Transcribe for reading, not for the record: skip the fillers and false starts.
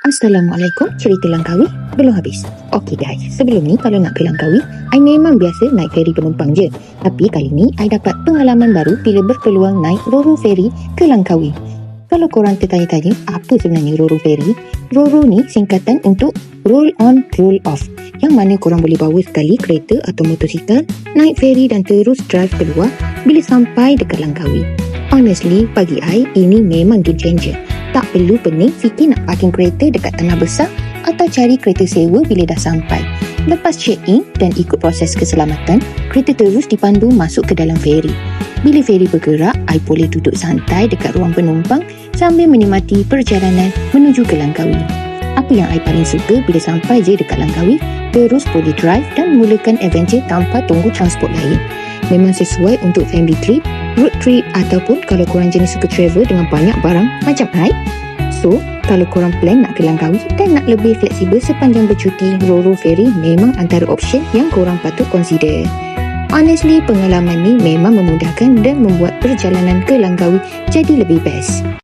Assalamualaikum, cerita Langkawi belum habis. Okey guys, sebelum ni kalau nak ke Langkawi, I memang biasa naik feri penumpang je. Tapi kali ni, I dapat pengalaman baru bila berpeluang naik Roro Ferry ke Langkawi. Kalau korang tertanya-tanya, apa sebenarnya Roro Ferry? Roro ni singkatan untuk Roll On, Roll Off. Yang mana korang boleh bawa sekali kereta atau motosikal, naik feri dan terus drive keluar bila sampai dekat Langkawi. Honestly, bagi I, ini memang game changer. Tak perlu pening fikir nak parking kereta dekat tanah besar atau cari kereta sewa bila dah sampai. Lepas check-in dan ikut proses keselamatan, kereta terus dipandu masuk ke dalam feri. Bila feri bergerak, I boleh duduk santai dekat ruang penumpang sambil menikmati perjalanan menuju ke Langkawi. Apa yang I paling suka bila sampai je dekat Langkawi, terus boleh drive dan mulakan adventure tanpa tunggu transport lain. Memang sesuai untuk family trip, road trip ataupun kalau korang jenis suka travel dengan banyak barang macam I. So, kalau korang plan nak ke Langkawi dan nak lebih fleksibel sepanjang bercuti, Roro Ferry memang antara option yang korang patut consider. Honestly, pengalaman ni memang memudahkan dan membuat perjalanan ke Langkawi jadi lebih best.